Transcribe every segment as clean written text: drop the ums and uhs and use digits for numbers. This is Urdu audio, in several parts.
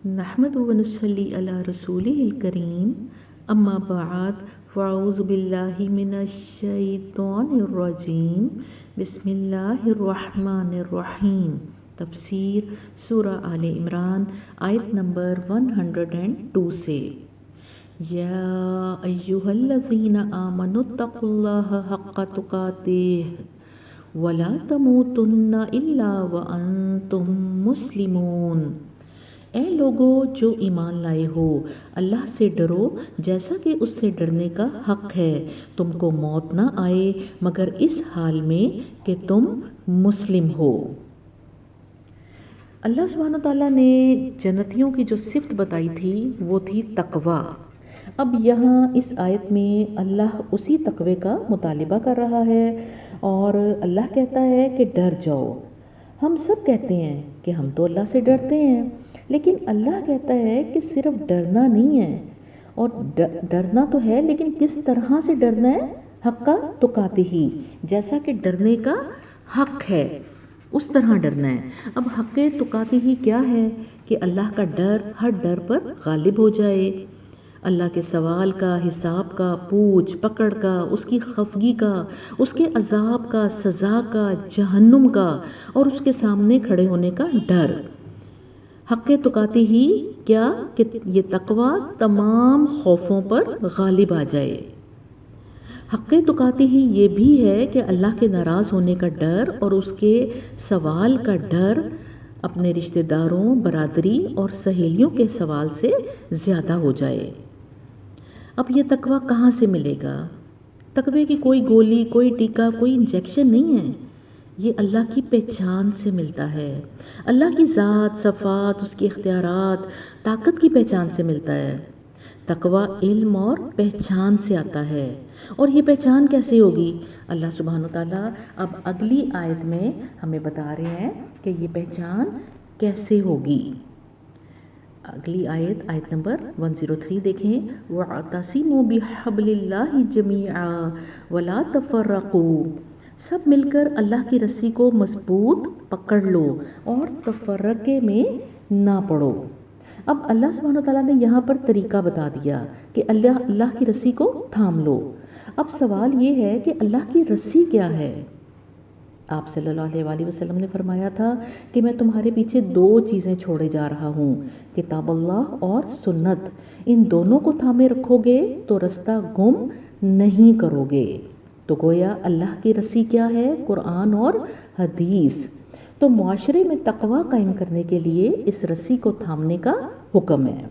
نحمد و نصلی علی رسولہ الکریم اما بعد فاعوذ باللہ من الشیطان الرجیم بسم اللہ الرحمن الرحیم۔ تفسیر سورہ آل عمران آیت نمبر 102 سے۔ یا ایہا الذین آمنوا اتقوا اللہ حق تقاتہ ولا تموتن الا وانتم مسلمون۔ اے لوگو جو ایمان لائے ہو، اللہ سے ڈرو جیسا کہ اس سے ڈرنے کا حق ہے۔ تم کو موت نہ آئے مگر اس حال میں کہ تم مسلم ہو۔ اللہ سبحانہ وتعالیٰ نے جنتیوں کی جو صفت بتائی تھی وہ تھی تقوی۔ اب یہاں اس آیت میں اللہ اسی تقوی کا مطالبہ کر رہا ہے اور اللہ کہتا ہے کہ ڈر جاؤ۔ ہم سب کہتے ہیں کہ ہم تو اللہ سے ڈرتے ہیں، لیکن اللہ کہتا ہے کہ صرف ڈرنا نہیں ہے، اور ڈرنا تو ہے لیکن کس طرح سے ڈرنا ہے؟ حق تقاتہ، جیسا کہ ڈرنے کا حق ہے اس طرح ڈرنا ہے۔ اب حق تقاتہ کیا ہے؟ کہ اللہ کا ڈر ہر ڈر پر غالب ہو جائے، اللہ کے سوال کا، حساب کا، پوچھ پکڑ کا، اس کی خفگی کا، اس کے عذاب کا، سزا کا، جہنم کا، اور اس کے سامنے کھڑے ہونے کا ڈر۔ حق تقاتہ ہی کیا کہ یہ تقوی تمام خوفوں پر غالب آ جائے۔ حق تقاتہ ہی یہ بھی ہے کہ اللہ کے ناراض ہونے کا ڈر اور اس کے سوال کا ڈر اپنے رشتہ داروں، برادری اور سہیلیوں کے سوال سے زیادہ ہو جائے۔ اب یہ تقوی کہاں سے ملے گا؟ تقوی کی کوئی گولی، کوئی ٹیکا، کوئی انجیکشن نہیں ہے، یہ اللہ کی پہچان سے ملتا ہے۔ اللہ کی ذات، صفات، اس کے اختیارات، طاقت کی پہچان سے ملتا ہے۔ تقوی علم اور پہچان سے آتا ہے، اور یہ پہچان کیسے ہوگی؟ اللہ سبحانہ وتعالیٰ اب اگلی آیت میں ہمیں بتا رہے ہیں کہ یہ پہچان کیسے ہوگی۔ اگلی آیت، آیت نمبر 103 دیکھیں۔ وَاعْتَصِمُوا بِحَبْلِ اللَّهِ جَمِيعًا وَلَا تَفَرَّقُوا۔ سب مل کر اللہ کی رسی کو مضبوط پکڑ لو اور تفرقے میں نہ پڑو۔ اب اللہ سبحانہ وتعالیٰ نے یہاں پر طریقہ بتا دیا کہ اللہ کی رسی کو تھام لو۔ اب سوال یہ ہے کہ اللہ کی رسی کیا ہے؟ آپ صلی اللہ علیہ وسلم نے فرمایا تھا کہ میں تمہارے پیچھے 2 چیزیں چھوڑے جا رہا ہوں، کتاب اللہ اور سنت۔ ان دونوں کو تھامے رکھو گے تو رستہ گم نہیں کرو گے۔ تو گویا اللہ کی رسی کیا ہے؟ قرآن اور حدیث۔ تو معاشرے میں تقوی قائم کرنے کے لیے اس رسی کو تھامنے کا حکم ہے،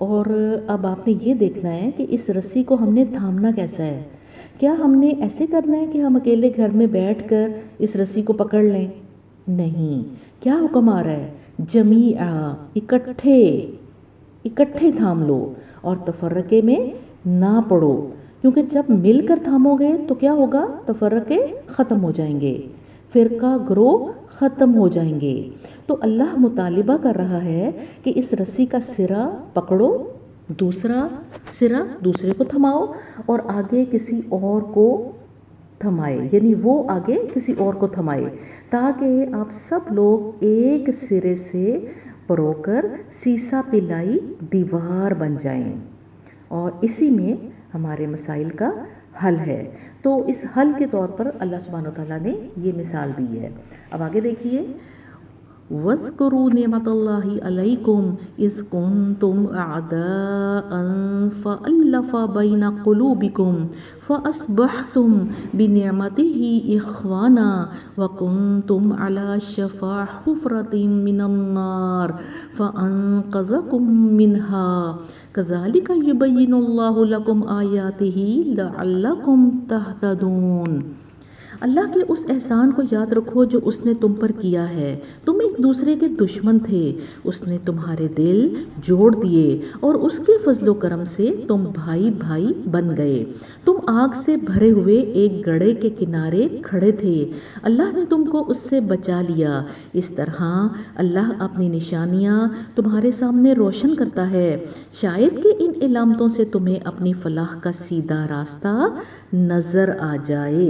اور اب آپ نے یہ دیکھنا ہے کہ اس رسی کو ہم نے تھامنا کیسا ہے۔ کیا ہم نے ایسے کرنا ہے کہ ہم اکیلے گھر میں بیٹھ کر اس رسی کو پکڑ لیں؟ نہیں، کیا حکم آ رہا ہے؟ جمیعا، اکٹھے تھام لو اور تفرقے میں نہ پڑو، کیونکہ جب مل کر تھامو گے تو کیا ہوگا؟ تفرقے ختم ہو جائیں گے، فرقہ گروہ ختم ہو جائیں گے۔ تو اللہ مطالبہ کر رہا ہے کہ اس رسی کا سرا پکڑو، دوسرا سرا دوسرے کو تھماؤ، اور آگے کسی اور کو تھمائے، یعنی وہ آگے کسی اور کو تھمائے، تاکہ آپ سب لوگ ایک سرے سے پرو کر سیسا پلائی دیوار بن جائیں، اور اسی میں ہمارے مسائل کا حل ہے۔ تو اس حل کے طور پر اللہ سبحانہ وتعالیٰ نے یہ مثال دی ہے۔ اب آگے دیکھیے، وَاذْكُرُوا نِعْمَةَ اللَّهِ عَلَيْكُمْ إِذْ كُنْتُمْ أَعْدَاءً فَأَلَّفَ بَيْنَ قُلُوبِكُمْ فَأَصْبَحْتُمْ بِنِعْمَتِهِ إِخْوَانًا وَكُنْتُمْ عَلَى شَفَا حُفْرَةٍ مِّنَ النَّارِ فَأَنْقَذَكُم مِّنْهَا كَذَلِكَ يُبَيِّنُ اللَّهُ لَكُمْ آيَاتِهِ لَعَلَّكُمْ تَهْتَدُونَ۔ اللہ کے اس احسان کو یاد رکھو جو اس نے تم پر کیا ہے۔ تم ایک دوسرے کے دشمن تھے، اس نے تمہارے دل جوڑ دیے، اور اس کے فضل و کرم سے تم بھائی بھائی بن گئے۔ تم آگ سے بھرے ہوئے ایک گڑھے کے کنارے کھڑے تھے، اللہ نے تم کو اس سے بچا لیا۔ اس طرح اللہ اپنی نشانیاں تمہارے سامنے روشن کرتا ہے، شاید کہ ان علامتوں سے تمہیں اپنی فلاح کا سیدھا راستہ نظر آ جائے۔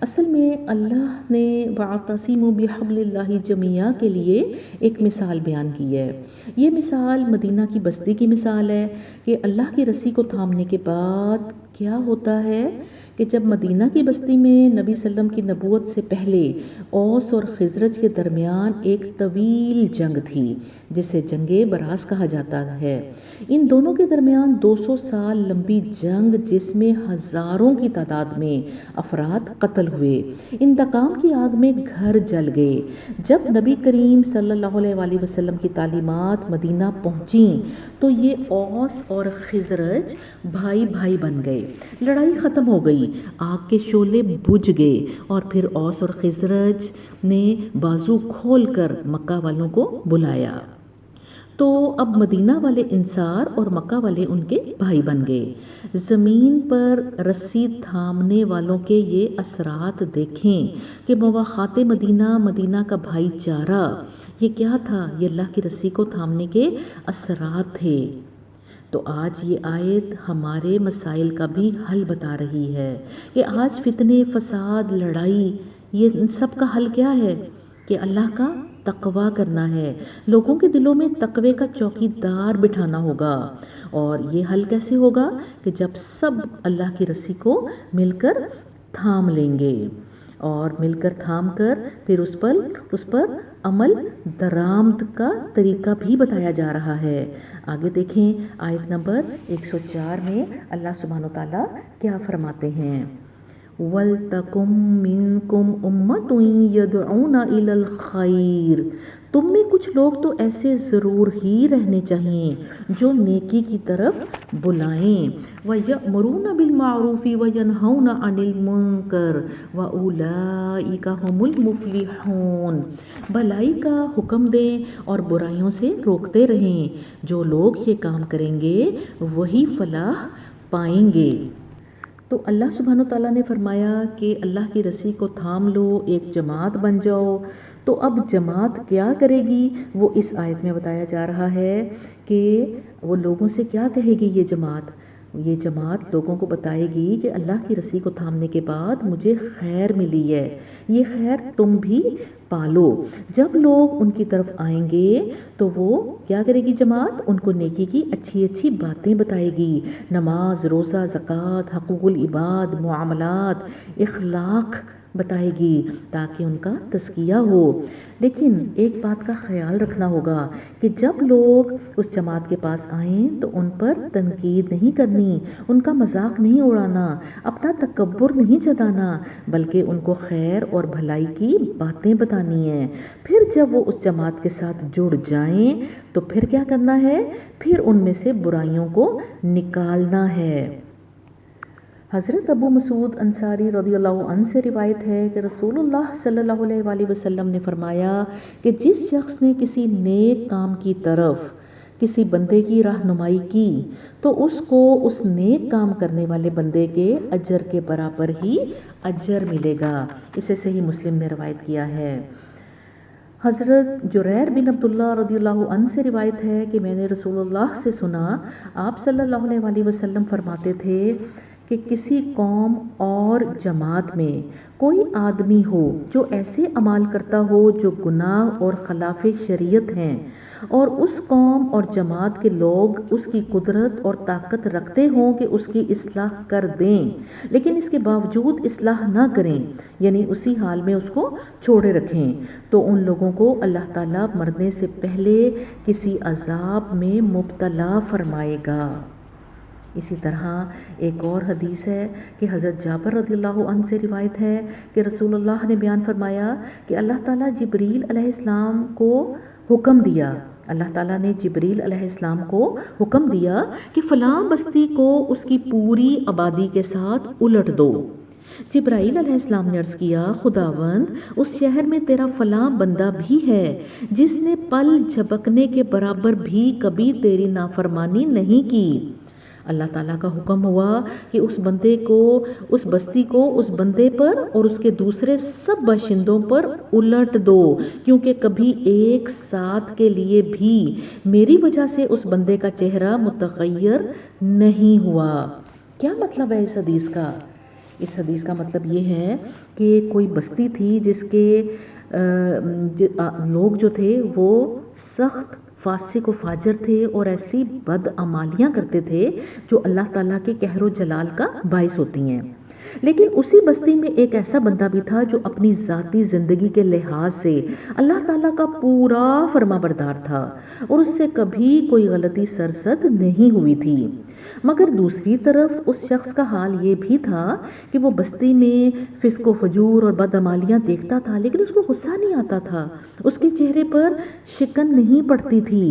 اصل میں اللہ نے وَاعْتَصِمُوا بِحَبْلِ اللَّهِ جَمِيعًا کے لیے ایک مثال بیان کی ہے۔ یہ مثال مدینہ کی بستی کی مثال ہے کہ اللہ کی رسی کو تھامنے کے بعد کیا ہوتا ہے کہ جب مدینہ کی بستی میں نبی صلی اللہ علیہ وسلم کی نبوت سے پہلے اوس اور خزرج کے درمیان ایک طویل جنگ تھی جسے جنگ براس کہا جاتا ہے۔ ان دونوں کے درمیان 200 سال لمبی جنگ جس میں ہزاروں کی تعداد میں افراد قتل ہوئے، انتقام کی آگ میں گھر جل گئے۔ جب نبی کریم صلی اللہ علیہ وآلہ وسلم کی تعلیمات مدینہ پہنچیں تو یہ اوس اور خزرج بھائی بھائی بن گئے، لڑائی ختم ہو گئی، آگ کے شعلے بجھ گئے اور پھر اوس اور خزرج نے بازو کھول کر مکہ والوں کو بلایا۔ تو اب مدینہ والے انصار اور مکہ والے ان کے بھائی بن گئے۔ زمین پر رسی تھامنے والوں کے یہ اثرات دیکھیں کہ مواخات مدینہ، مدینہ کا بھائی چارہ، یہ کیا تھا؟ یہ اللہ کی رسی کو تھامنے کے اثرات تھے۔ تو آج یہ آیت ہمارے مسائل کا بھی حل بتا رہی ہے کہ آج فتنے، فساد، لڑائی، یہ ان سب کا حل کیا ہے؟ کہ اللہ کا تقوی کرنا ہے، لوگوں کے دلوں میں تقوی کا چوکی دار بٹھانا ہوگا۔ اور یہ حل کیسے ہوگا؟ کہ جب سب اللہ کی رسی کو مل کر تھام لیں گے، اور مل کر تھام کر پھر اس پر عمل درآمد کا طریقہ بھی بتایا جا رہا ہے۔ آگے دیکھیں آیت نمبر 104 میں اللہ سبحانہ وتعالیٰ کیا فرماتے ہیں؟ وَلْتَكُن مِّنكُمْ أُمَّةٌ يَدْعُونَ إِلَى الْخَيْرِ، تم میں کچھ لوگ تو ایسے ضرور ہی رہنے چاہیے جو نیکی کی طرف بلائیں۔ وَيَأْمُرُونَ بِالْمَعْرُوفِ وَيَنْهَوْنَ عَنِ الْمُنكَرِ وَأُولَئِكَ هُمُ الْمُفْلِحُونَ، بھلائی کا حکم دیں اور برائیوں سے روکتے رہیں، جو لوگ یہ کام کریں گے وہی فلاح پائیں گے۔ تو اللہ سبحانہ وتعالیٰ نے فرمایا کہ اللہ کی رسی کو تھام لو، ایک جماعت بن جاؤ۔ تو اب جماعت کیا کرے گی وہ اس آیت میں بتایا جا رہا ہے کہ وہ لوگوں سے کیا کہے گی یہ جماعت لوگوں کو بتائے گی کہ اللہ کی رسی کو تھامنے کے بعد مجھے خیر ملی ہے، یہ خیر تم بھی پالو۔ جب لوگ ان کی طرف آئیں گے تو وہ کیا کرے گی جماعت؟ ان کو نیکی کی اچھی اچھی باتیں بتائے گی، نماز، روزہ، زکوٰۃ، حقوق العباد، معاملات، اخلاق بتائے گی تاکہ ان کا تزکیہ ہو۔ لیکن ایک بات کا خیال رکھنا ہوگا کہ جب لوگ اس جماعت کے پاس آئیں تو ان پر تنقید نہیں کرنی، ان کا مذاق نہیں اڑانا، اپنا تکبر نہیں جتانا، بلکہ ان کو خیر اور بھلائی کی باتیں بتانی ہیں۔ پھر جب وہ اس جماعت کے ساتھ جڑ جائیں تو پھر کیا کرنا ہے؟ پھر ان میں سے برائیوں کو نکالنا ہے۔ حضرت ابو مسعود انصاری رضی اللہ عنہ سے روایت ہے کہ رسول اللہ صلی اللہ علیہ وآلہ وسلم نے فرمایا کہ جس شخص نے کسی نیک کام کی طرف کسی بندے کی رہنمائی کی تو اس کو اس نیک کام کرنے والے بندے کے اجر کے برابر ہی اجر ملے گا۔ اسے صحیح مسلم نے روایت کیا ہے۔ حضرت جریر بن عبداللہ رضی اللہ عنہ سے روایت ہے کہ میں نے رسول اللہ سے سنا، آپ صلی اللہ علیہ وآلہ وسلم فرماتے تھے کہ کسی قوم اور جماعت میں کوئی آدمی ہو جو ایسے اعمال کرتا ہو جو گناہ اور خلاف شریعت ہیں، اور اس قوم اور جماعت کے لوگ اس کی قدرت اور طاقت رکھتے ہوں کہ اس کی اصلاح کر دیں، لیکن اس کے باوجود اصلاح نہ کریں، یعنی اسی حال میں اس کو چھوڑے رکھیں، تو ان لوگوں کو اللہ تعالیٰ مرنے سے پہلے کسی عذاب میں مبتلا فرمائے گا۔ اسی طرح ایک اور حدیث ہے کہ حضرت جابر رضی اللہ عنہ سے روایت ہے کہ رسول اللہ نے بیان فرمایا کہ اللہ تعالیٰ جبریل علیہ السلام کو حکم دیا، اللہ تعالیٰ نے جبریل علیہ السلام کو حکم دیا کہ فلاں بستی کو اس کی پوری آبادی کے ساتھ الٹ دو۔ جبرائیل علیہ السلام نے عرض کیا، خداوند اس شہر میں تیرا فلاں بندہ بھی ہے جس نے پل جھپکنے کے برابر بھی کبھی تیری نافرمانی نہیں کی۔ اللہ تعالیٰ کا حکم ہوا کہ اس بندے کو، اس بستی کو اس بندے پر اور اس کے دوسرے سب باشندوں پر الٹ دو، کیونکہ کبھی ایک ساتھ کے لیے بھی میری وجہ سے اس بندے کا چہرہ متغیر نہیں ہوا۔ کیا مطلب ہے اس حدیث کا؟ اس حدیث کا مطلب یہ ہے کہ کوئی بستی تھی جس کے لوگ جو تھے وہ سخت فاسق و فاجر تھے اور ایسی بدعمالیاں کرتے تھے جو اللہ تعالیٰ کے قہر و جلال کا باعث ہوتی ہیں. لیکن اسی بستی میں ایک ایسا بندہ بھی تھا جو اپنی ذاتی زندگی کے لحاظ سے اللہ تعالیٰ کا پورا فرما بردار تھا اور اس سے کبھی کوئی غلطی سرزد نہیں ہوئی تھی. مگر دوسری طرف اس شخص کا حال یہ بھی تھا کہ وہ بستی میں فسق و فجور اور بدعمالیاں دیکھتا تھا لیکن اس کو غصہ نہیں آتا تھا. اس کے چہرے پر شکن نہیں پڑتی تھی،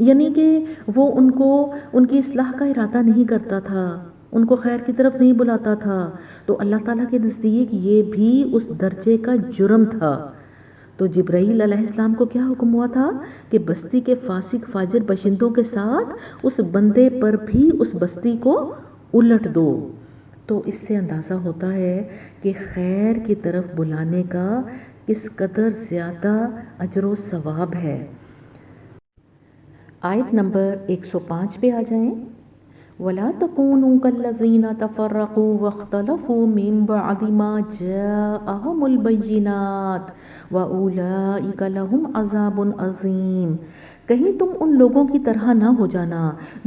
یعنی کہ وہ ان کی اصلاح کا ارادہ نہیں کرتا تھا، ان کو خیر کی طرف نہیں بلاتا تھا. تو اللہ تعالیٰ کے نزدیک یہ بھی اس درجے کا جرم تھا. تو جبرائیل علیہ السلام کو کیا حکم ہوا تھا کہ بستی کے فاسق فاجر باشندوں کے ساتھ اس بندے پر بھی اس بستی کو الٹ دو. تو اس سے اندازہ ہوتا ہے کہ خیر کی طرف بلانے کا کس قدر زیادہ اجر و ثواب ہے. آیت نمبر 105 پہ آ جائیں. وَلَا تَكُونُوا كَالَّذِينَ تَفَرَّقُوا وَاخْتَلَفُوا مِن بَعْدِ مَا جَاءَهُمُ الْبَيِّنَاتُ وَأُولَئِكَ لَهُمْ عَذَابٌ عَظِيمٌ. کہیں تم ان لوگوں کی طرح نہ ہو جانا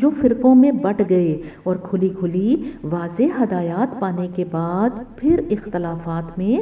جو فرقوں میں بٹ گئے اور کھلی کھلی واضح ہدایات پانے کے بعد پھر اختلافات میں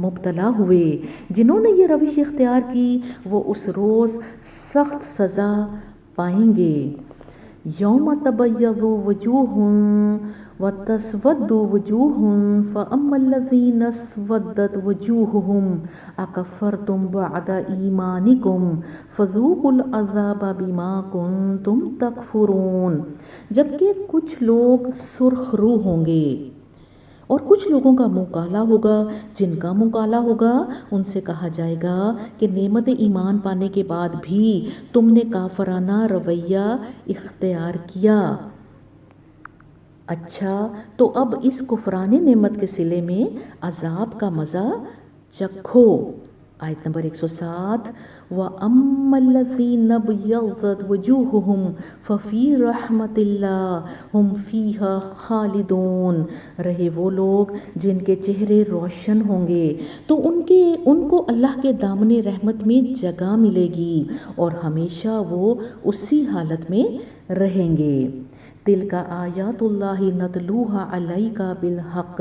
مبتلا ہوئے. جنہوں نے یہ روش اختیار کی وہ اس روز سخت سزا پائیں گے. یوم تبیض وجوہ وتسود وجوہ فاما الذین اسودت وجوہہم اکفرتم بعد ایمانکم فذوقوا العذاب بما کنتم تکفرون. جبکہ کچھ لوگ سرخ رو ہوں گے اور کچھ لوگوں کا منہ کالا ہوگا. جن کا منہ کالا ہوگا ان سے کہا جائے گا کہ نعمت ایمان پانے کے بعد بھی تم نے کافرانہ رویہ اختیار کیا. اچھا تو اب اس کفران نعمت کے صلے میں عذاب کا مزہ چکھو. آیت نمبر 107. وَأَمَّا الَّذِينَ ابْيَضَّتْ وُجُوهُهُمْ فَفِي رَحْمَةِ اللَّهِ هُمْ فِيهَا خَالِدُونَ. رہے وہ لوگ جن کے چہرے روشن ہوں گے تو ان کو اللہ کے دامن رحمت میں جگہ ملے گی اور ہمیشہ وہ اسی حالت میں رہیں گے. تِلْکَ آیاتُ اللہِ نَتْلُوهَا عَلَيْکَ بِالْحَقِّ.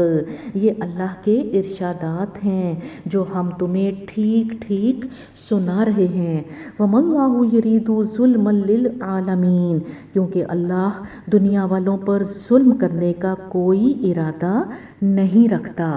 یہ اللہ کے ارشادات ہیں جو ہم تمہیں ٹھیک ٹھیک سنا رہے ہیں. وَمَا اللَّهُ يُرِيدُ ظُلْمًا لِلْعَالَمِينَ. کیونکہ اللہ دنیا والوں پر ظلم کرنے کا کوئی ارادہ نہیں رکھتا.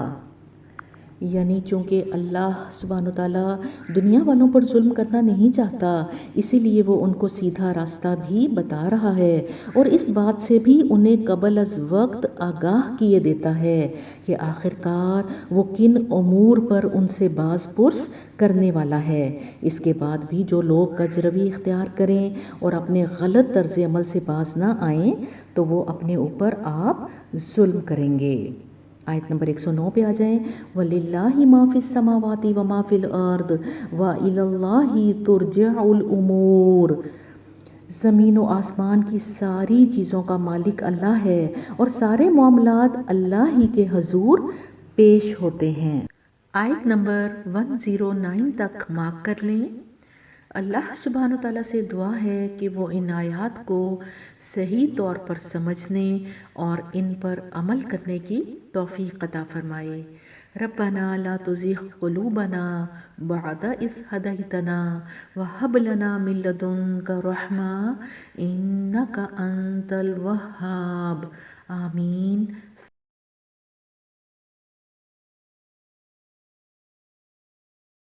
یعنی چونکہ اللہ سبحانہ وتعالیٰ دنیا والوں پر ظلم کرنا نہیں چاہتا اسی لیے وہ ان کو سیدھا راستہ بھی بتا رہا ہے اور اس بات سے بھی انہیں قبل از وقت آگاہ کیے دیتا ہے کہ آخرکار وہ کن امور پر ان سے باز پرس کرنے والا ہے. اس کے بعد بھی جو لوگ کجروی اختیار کریں اور اپنے غلط طرز عمل سے باز نہ آئیں تو وہ اپنے اوپر آپ ظلم کریں گے. آیت نمبر 109 پہ آ جائیں. وَلِلَّهِ مَا فِي السَّمَاوَاتِ وَمَا فِي الْأَرْضِ وَإِلَى اللَّهِ تُرْجَعُ الْأُمُورُ. زمین و آسمان کی ساری چیزوں کا مالک اللہ ہے اور سارے معاملات اللہ ہی کے حضور پیش ہوتے ہیں. آیت نمبر 109 تک مارک کر لیں. اللہ سبحانہ وتعالیٰ سے دعا ہے کہ وہ ان آیات کو صحیح طور پر سمجھنے اور ان پر عمل کرنے کی توفیق عطا فرمائے. ربنا لا تزغ قلوبنا بعد إذ هديتنا وهب لنا من لدنك رحمة إنك أنت الوهاب. آمین.